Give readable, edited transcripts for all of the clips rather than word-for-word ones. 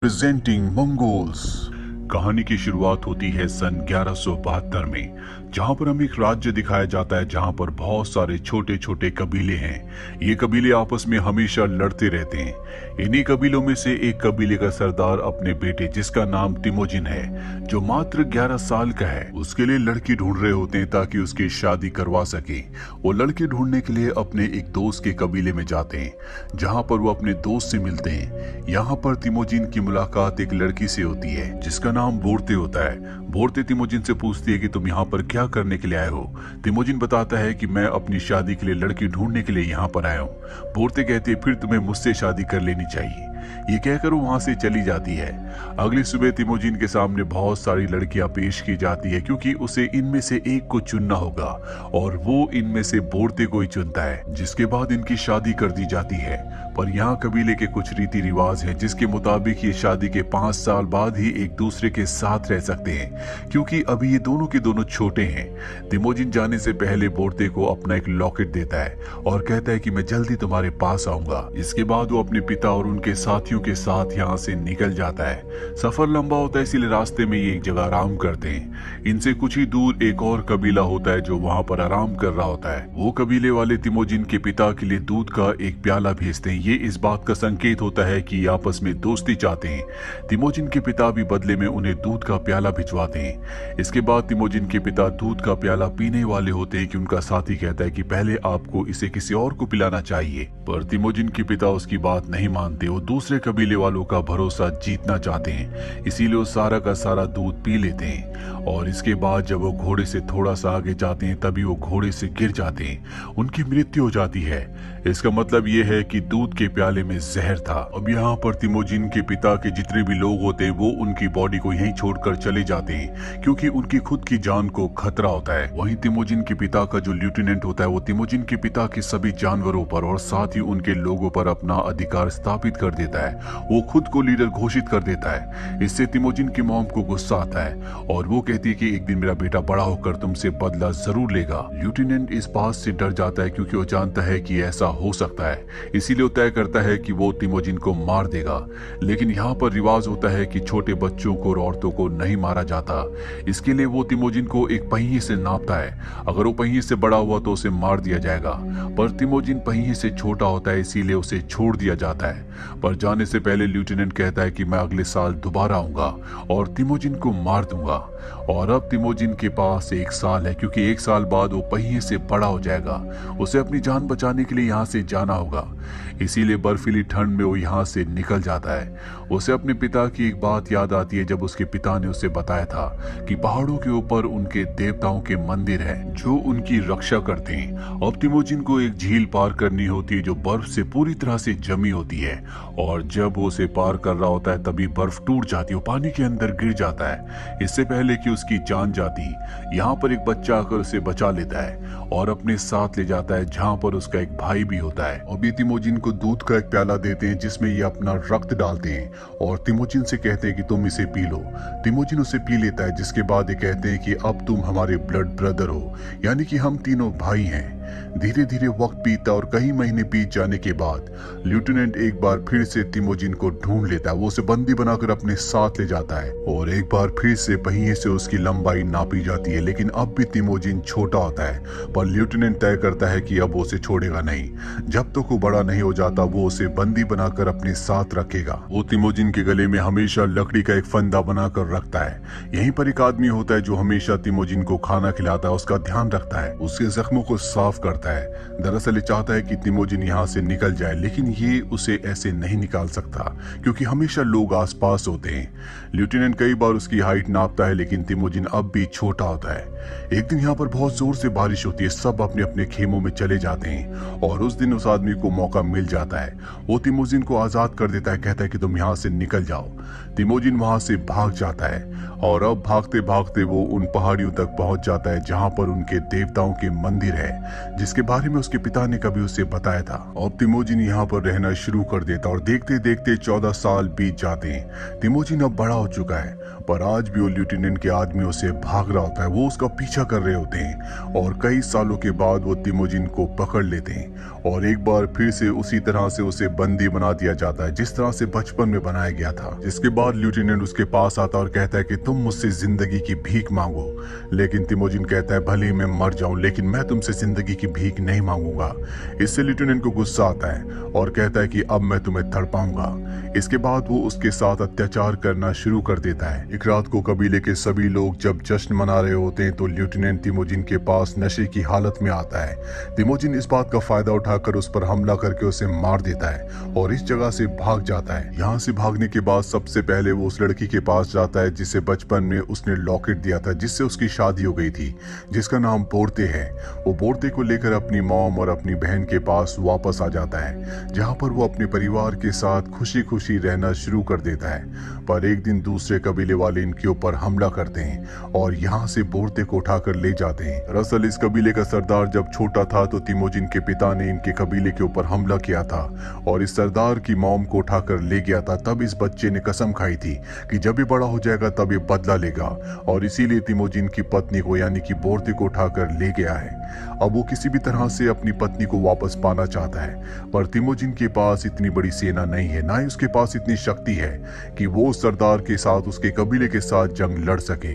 Presenting Mongols. कहानी की शुरुआत होती है सन 1172 में, जहां पर हमें एक राज्य दिखाया जाता है जहां पर बहुत सारे छोटे छोटे कबीले हैं। ये कबीले आपस में हमेशा लड़ते रहते हैं। इन्हीं कबीलों में से एक कबीले का सरदार अपने बेटे, जिसका नाम तिमोजिन है, जो मात्र 11 साल का है, उसके लिए लड़की ढूंढ रहे होते हैं ताकि उसकी शादी करवा सके। वो लड़की ढूंढने के लिए अपने एक दोस्त के कबीले में जाते हैं, जहां पर वो अपने दोस्त से मिलते हैं। यहाँ पर तिमोजिन की मुलाकात एक लड़की से होती है जिसका नाम बोरते होता है। बोरते तिमोजिन से पूछती है कि तुम यहाँ पर क्या करने के लिए आए हो। तिमोजिन बताता है कि मैं अपनी शादी के लिए लड़की ढूंढने के लिए यहाँ पर आया हूँ। बोरते कहती है फिर तुम्हें मुझसे शादी कर लेनी चाहिए। ये कहकर वो वहां से चली जाती है। अगली सुबह तिमोजिन के सामने बहुत सारी लड़कियां पेश की जाती है, क्योंकि उसे इनमें से एक को चुनना होगा और वो इनमें से बोरते को ही चुनता है, जिसके बाद इनकी शादी कर दी जाती है। पर यहाँ कबीले के कुछ रीति रिवाज हैं जिसके मुताबिक ये शादी के 5 साल बाद ही एक दूसरे के साथ रह सकते हैं, क्योंकि अभी ये दोनों के दोनों छोटे हैं। तिमोजिन जाने से पहले बोरते को अपना एक लॉकेट देता है और कहता है कि मैं जल्दी तुम्हारे पास आऊंगा। इसके बाद वो अपने पिता और उनके साथियों के साथ यहाँ से निकल जाता है। सफर लंबा होता है, इसलिए रास्ते में ये एक जगह आराम करते हैं। इनसे कुछ ही दूर एक और कबीला होता है जो वहाँ पर आराम कर रहा होता है। वो कबीले वाले तिमोजिन के पिता के लिए दूध का एक प्याला भेजते हैं। ये इस बात का संकेत होता है कि आपस में दोस्ती चाहते हैं। तिमोजिन के पिता भी बदले में उन्हें दूध का प्याला भिजवाते हैं। इसके बाद तिमोजिन के पिता दूध का प्याला पीने वाले होते हैं कि उनका साथी कहता है कि पहले आपको इसे किसी और को पिलाना चाहिए, पर तिमोजिन के पिता उसकी बात नहीं मानते। वो दूसरे कबीले वालों का भरोसा जीतना चाहते हैं, इसीलिए वो सारा का सारा दूध पी लेते हैं। और इसके बाद जब वो घोड़े से थोड़ा सा आगे जाते हैं तभी वो घोड़े से गिर जाते हैं। उनकी मृत्यु हो जाती है। इसका मतलब ये है कि दूध के प्याले में जहर था। अब यहाँ पर तिमोजिन के पिता के जितने भी लोग होते हैं वो उनकी बॉडी को यहीं छोड़कर चले जाते हैं, क्योंकि उनकी खुद की जान को खतरा होता है। वहीं तिमोजिन के पिता का जो लेफ्टिनेंट होता है वो तिमोजिन के पिता के सभी जानवरों पर और साथ ही उनके लोगों पर अपना अधिकार स्थापित कर देता है। वो खुद को लीडर घोषित कर देता है। इससे तिमोजिन की मॉम को गुस्सा आता है और वो कहती है कि एक दिन मेरा बेटा बड़ा होकर तुमसे बदला जरूर लेगा। लेफ्टिनेंट इस बात से डर जाता है क्योंकि वो जानता है कि ऐसा हो सकता है, इसीलिए वो तय करता है कि वो तिमोजिन को मार देगा। लेकिन यहाँ पर रिवाज होता है कि छोटे बच्चों को और औरतों को नहीं मारा जाता। इसके लिए वो तिमोजिन को एक पहिए से नापता है। अगर वो पहिए से बड़ा हुआ तो उसे मार दिया जाएगा, पर तिमोजिन पहिए से छोटा होता है, इसीलिए उसे छोड़ दिया जाता है। पर जाने से पहले लेफ्टिनेंट कहता है कि मैं अगले साल दोबारा आऊंगा और तिमोजिन को मार दूंगा। और अब तिमोजिन के पास 1 साल है, क्योंकि 1 साल बाद वो पहिए से बड़ा हो जाएगा। उसे अपनी जान बचाने के लिए यहाँ से जाना होगा, इसीलिए बर्फीली ठंड में वो यहाँ से निकल जाता है। उसे अपने पिता की एक बात याद आती है, जब उसके पिता ने उसे बताया था कि पहाड़ों के ऊपर उनके देवताओं के मंदिर हैं जो उनकी रक्षा करते हैं। अब तिमोजिन को एक झील पार करनी होती है जो बर्फ से पूरी तरह से जमी होती है, और जब वो उसे पार कर रहा होता है तभी बर्फ टूट जाती है, वो पानी के अंदर गिर जाता है। इससे पहले कि उसकी जान जाती, यहाँ पर एक बच्चा आकर उसे बचा लेता है और अपने साथ ले जाता है, जहाँ पर उसका एक भाई भी होता है। अभी तिमोजिन को दूध का एक प्याला देते हैं जिसमें ये अपना रक्त डालते हैं और तिमोजिन से कहते हैं कि तुम इसे पी लो। तिमोजिन उसे पी लेता है, जिसके बाद ये कहते हैं कि अब तुम हमारे ब्लड ब्रदर हो, यानी कि हम तीनों भाई हैं। धीरे धीरे वक्त बीता और कई महीने बीत जाने के बाद लेफ्टिनेंट एक बार फिर से तिमोजिन को ढूंढ लेता है। वो उसे बंदी बनाकर अपने साथ ले जाता है और एक बार फिर से पहिए से उसकी लंबाई नापी जाती है, लेकिन अब भी तिमोजिन छोटा होता है। पर लेफ्टिनेंट तय करता है कि अब वो उसे छोड़ेगा नहीं, जब तक वो बड़ा नहीं हो जाता वो उसे बंदी बनाकर अपने साथ रखेगा। वो तिमोजिन के गले में हमेशा लकड़ी का एक फंदा बनाकर रखता है। यहीं पर एक आदमी होता है जो हमेशा तिमोजिन को खाना खिलाता है, उसका ध्यान रखता है, उसके जख्मों को साफ करता है। दरअसल ये चाहता है कि तिमोजिन यहाँ से निकल जाए, लेकिन ये उसे ऐसे नहीं निकाल सकता क्योंकि हमेशा लोग आसपास होते हैं। लेफ्टिनेंट कई बार उसकी हाइट नापता है, लेकिन तिमोजिन अब भी छोटा होता है। एक दिन यहाँ पर बहुत जोर से बारिश होती है, सब अपने अपने खेमों में चले जाते हैं और उस दिन उस आदमी को मौका मिल जाता है। वो तिमोजिन को आजाद कर देता है, कहता है कि तुम यहाँ से निकल जाओ। तिमोजिन वहां से भाग जाता है और अब भागते भागते वो उन पहाड़ियों तक पहुंच जाता है जहां पर उनके देवताओं के मंदिर है, जिसके बारे में उसके पिता ने कभी उसे बताया था। अब तिमोजिन यहाँ पर रहना शुरू कर देता और देखते देखते 14 साल बीत जाते हैं। तिमोजिन अब बड़ा हो चुका है, पर आज भी वो लेफ्टिनेंट के आदमियों से भाग रहा होता है। वो उसका पीछा कर रहे होते हैं और कई सालों के बाद वो तिमोजिन को पकड़ लेते हैं और एक बार फिर से उसी तरह से उसे बंदी बना दिया जाता है जिस तरह से बचपन में बनाया गया था। जिसके बाद लेफ्टिनेंट उसके पास आता और कहता है कि तुम मुझसे जिंदगी की भीख मांगो, लेकिन तिमोजिन कहता है भले ही मैं मर जाऊं लेकिन मैं तुमसे जिंदगी की भीख नहीं मांगूंगा। इससे लेफ्टिनेंट को गुस्सा आता है और कहता है कि अब मैं तुम्हें तड़पाऊंगा। इसके बाद वो उसके साथ अत्याचार करना शुरू कर देता है। एक रात को कबीले के सभी लोग जब जश्न मना रहे होते हैं तो लेफ्टिनेंट तिमोजिन के पास नशे की हालत में आता है। तिमोजिन इस बात का फायदा उठाकर उस पर हमला करके उसे मार देता है और इस जगह से भाग जाता है। यहाँ से भागने के बाद सबसे पहले वो उस लड़की के पास जाता है जिसे बचपन में उसने लॉकेट दिया था, जिससे उसकी शादी हो गई थी, जिसका नाम बोर्ते है। वो बोर्ते को लेकर अपनी मॉम और अपनी बहन के पास वापस आ जाता है, जहाँ पर वो अपने परिवार के साथ खुशी खुशी रहना शुरू कर देता है। पर एक दिन दूसरे कबीले वाले इनके ऊपर हमला करते हैं और यहाँ से बोर्ते को उठाकर ले जाते हैं। दरअसल इस कबीले का सरदार जब छोटा था तो तिमोजिन के पिता ने इनके कबीले के ऊपर हमला किया था और इस सरदार की मॉम को उठाकर ले गया था। तब इस बच्चे ने कसम खाई थी कि जब ये बड़ा हो जाएगा तब ये बदला लेगा और इसीलिए तिमोजिन की पत्नी को यानी कि बोर्ते को उठाकर ले गया है। अब वो किसी भी तरह से अपनी पत्नी को वापस पाना चाहता है, पर तिमोजिन के पास इतनी बड़ी सेना नहीं है, ना ही उसके पास इतनी शक्ति है कि वो सरदार के साथ उसके कबीले के साथ जंग लड़ सके।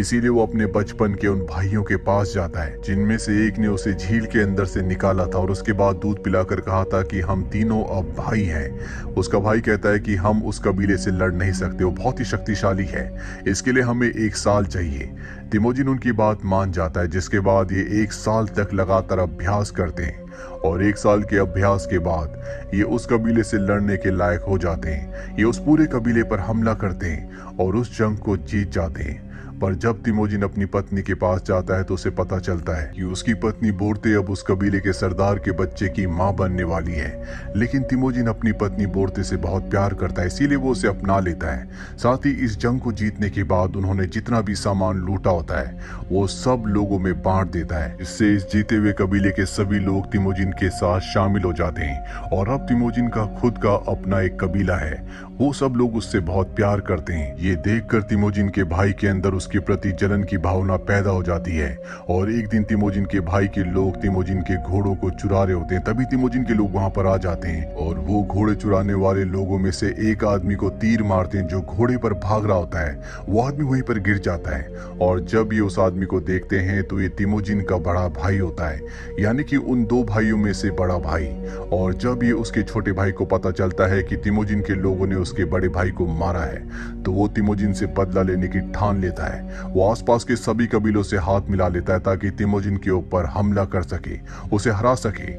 इसीलिए वो अपने बचपन के उन भाइयों के पास जाता है जिनमें से एक ने उसे झील के अंदर से निकाला था और उसके बाद दूध पिलाकर कहा था कि हम तीनों अब भाई हैं। उसका भाई कहता है कि हम उस कबीले से लड़ नहीं सकते, वो बहुत ही शक्तिशाली है, इसके लिए हमें 1 साल चाहिए। तिमोजिन उनकी बात मान जाता है, जिसके बाद ये 1 साल तक लगातार अभ्यास करते हैं और 1 साल के अभ्यास के बाद ये उस कबीले से लड़ने के लायक हो जाते हैं। ये उस पूरे कबीले पर हमला करते हैं और उस जंग को जीत जाते हैं। पर जब तिमोजिन अपनी पत्नी के पास जाता है तो उसे पता चलता है कि उसकी पत्नी बोर्ते अब उस कबीले के सरदार के बच्चे की मां बनने वाली है। लेकिन तिमोजिन अपनी पत्नी बोर्ते से बहुत प्यार करता है, इसीलिए वो उसे अपना लेता है। साथ ही इस जंग को जीतने के बाद उन्होंने जितना भी सामान लूटा होता है वो सब लोगों में बांट देता है। इससे इस जीते हुए कबीले के सभी लोग तिमोजिन के साथ शामिल हो जाते हैं और अब तिमोजिन का खुद का अपना एक कबीला है। वो सब लोग उससे बहुत प्यार करते हैं। ये देखकर तिमोजिन के भाई के अंदर उसके प्रति जलन की भावना पैदा हो जाती है और एक दिन तिमोजिन के भाई के लोग तिमोजिन के घोड़ों को चुरा रहे होते हैं। तभी तिमोजिन के लोग वहां पर आ जाते हैं और वो घोड़े चुराने वाले लोगों में से एक आदमी को तीर मारते हैं जो घोड़े पर भाग रहा होता है। वो आदमी वहीं पर गिर जाता है और जब ये उस आदमी को देखते हैं तो ये तिमोजिन का बड़ा भाई होता है, यानी कि उन 2 भाइयों में से बड़ा भाई। और जब ये उसके छोटे भाई को पता चलता है कि तिमोजिन के लोगों ने उसके बड़े भाई को मारा है तो वो तिमोजिन से बदला लेने की ठान लेता है। वो आसपास के सभी कबीलों से हाथ मिला लेता है ताकि तिमोजिन के ऊपर हमला कर सके, उसे हरा सके।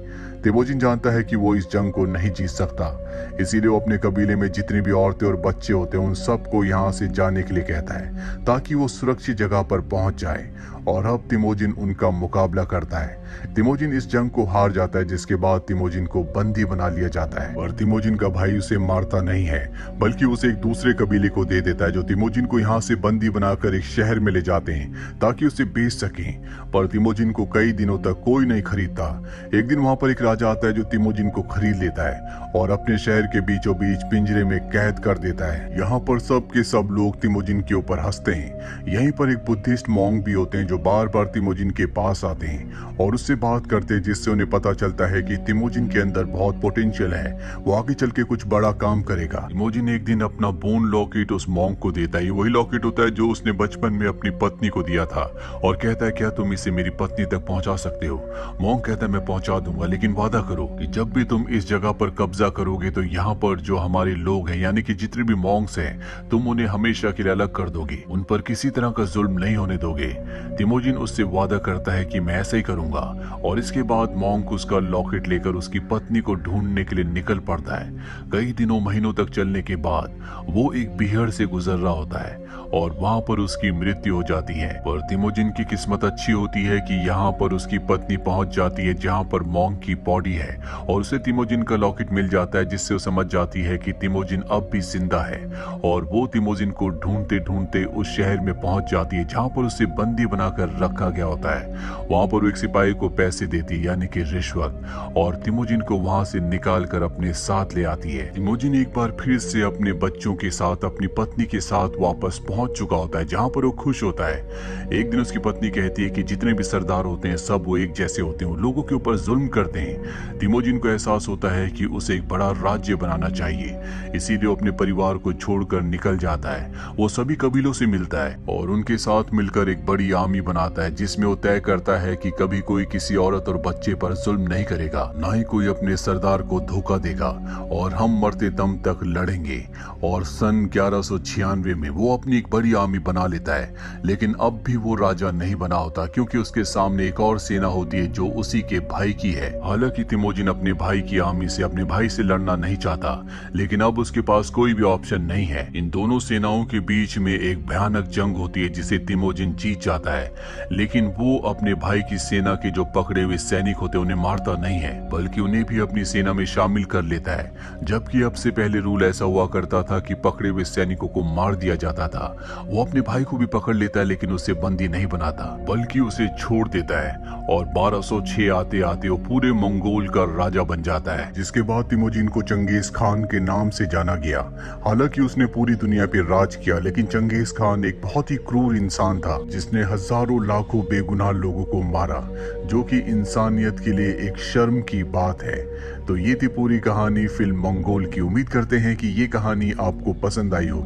तिमोजिन जानता है कि वो इस जंग को नहीं जीत सकता, इसीलिए वो अपने कबीले में जितनी भी औरतें और बच्चे होते हैं उन सबको यहाँ से जाने के लिए कहता है ताकि वो सुरक्षित जगह पर पहुंच जाए। और अब तिमोजिन उनका मुकाबला करता है। तिमोजिन इस जंग को हार जाता है, जिसके बाद तिमोजिन को बंदी बना लिया जाता है। और तिमोजिन का भाई उसे मारता नहीं है बल्कि उसे एक दूसरे कबीले को दे देता है जो तिमोजिन को यहाँ से बंदी बनाकर एक शहर में ले जाते हैं ताकि उसे बेच सकें। पर तिमोजिन को कई दिनों तक कोई नहीं खरीदता। एक दिन वहां पर एक राजा आता है जो तिमोजिन को खरीद लेता है और अपने शहर के बीचों बीच पिंजरे में कैद कर देता है। यहाँ पर सब के सब लोग तिमोजिन के ऊपर हंसते हैं। यहीं पर एक बुद्धिस्ट मॉन्क भी होते हैं जो बार बार तिमोजिन के पास आते हैं और उससे बात करते हैं, जिससे उन्हें पता चलता है कि तिमोजिन के अंदर बहुत पोटेंशियल है, वो आगे चल के कुछ बड़ा काम करेगा। तिमोजिन एक दिन अपना बोन लॉकेट उस मॉन्क को देता है। ये वही लॉकेट होता है जो उसने बचपन में अपनी पत्नी को दिया था और कहता है क्या तुम इसे मेरी पत्नी तक पहुंचा सकते हो। मॉन्क कहता है मैं पहुंचा दूंगा, लेकिन वादा करो कि जब भी तुम इस जगह पर कब्जा करोगे तो यहाँ पर जो हमारे लोग हैं यानी कि जितने भी मॉन्क्स हैं तुम उन्हें हमेशा के लिए अलग कर दोगे, उन पर किसी तरह का जुल्म नहीं होने दोगे। तिमोजिन उससे वादा करता है कि मैं ऐसा ही करूंगा और इसके बाद मॉन्क उसका लॉकेट लेकर उसकी पत्नी को ढूंढने के लिए निकल पड़ता है। कई दिनों महीनों तक चलने के बाद वो एक बिहड़ से गुजर रहा होता है और वहां पर उसकी मृत्यु हो जाती है। पर तिमोजिन की किस्मत अच्छी होती है कि यहाँ पर उसकी पत्नी पहुंच जाती है जहाँ पर मोंग की बॉडी है और उसे तिमोजिन का लॉकेट मिल जाता है, जिससे वो समझ जाती है कि तिमोजिन अब भी जिंदा है और वो तिमोजिन को ढूंढते ढूंढते उस शहर में पहुंच जाती है जहाँ पर उसे बंदी बनाकर रखा गया होता है। वहां पर वो एक सिपाही को पैसे देती है यानी कि रिश्वत, और तिमोजिन को वहां से निकाल कर अपने साथ ले आती है। तिमोजिन एक बार फिर से अपने बच्चों के साथ, अपनी पत्नी के साथ वापस पहुंच चुका होता है जहां पर वो खुश होता है। एक दिन उसकी पत्नी कहती है कि जितने भी सरदार होते हैं सब वो एक जैसे होते हैं, लोगों के ऊपर जुल्म करते हैं। तिमोजिन को एहसास होता है कि उसे एक बड़ा राज्य बनाना चाहिए, इसीलिए वो अपने परिवार को छोड़कर निकल जाता है। वो सभी कबीलों से मिलता है और उनके साथ मिलकर एक बड़ी आर्मी बनाता है, जिसमें वो तय करता है कि कभी कोई किसी औरत और बच्चे पर जुल्म नहीं करेगा, ना ही कोई अपने सरदार को धोखा देगा और हम मरते दम तक लड़ेंगे। और सन 1196 में वो अपनी एक बड़ी आर्मी बना लेता है, लेकिन अब भी वो राजा नहीं बना होता क्योंकि उसके सामने एक और सेना होती है जो उसी के भाई की है। हालांकि तिमोजिन अपने भाई की आर्मी से, अपने भाई से लड़ना नहीं चाहता, लेकिन अब उसके पास कोई भी ऑप्शन नहीं है। इन दोनों सेनाओं के बीच में एक भयानक जंग होती है जिसे तिमोजिन जीत जाता है, लेकिन वो अपने भाई की सेना के जो पकड़े हुए सैनिक होते उन्हें मारता नहीं है, बल्कि उन्हें भी अपनी सेना में शामिल कर लेता है। जबकि अब से पहले रूल ऐसा हुआ करता था कि पकड़े हुए सैनिकों को मार दिया जाता था। वो अपने भाई को भी पकड़ लेता है लेकिन उसे बंदी नहीं बनाता, बल्कि उसे छोड़ देता है और 1206 आते आते वो पूरे मंगोल का राजा बन जाता है, जिसके बाद तिमोजिन को चंगेज खान के नाम से जाना गया। हालांकि उसने पूरी दुनिया पे राज किया, लेकिन चंगेज खान एक बहुत ही क्रूर इंसान था जिसने हजारों लाखों बेगुनाह लोगों को मारा, जो कि इंसानियत के लिए एक शर्म की बात है। तो ये थी पूरी कहानी फिल्म मंगोल की। उम्मीद करते हैं कि ये कहानी आपको पसंद आई होगी।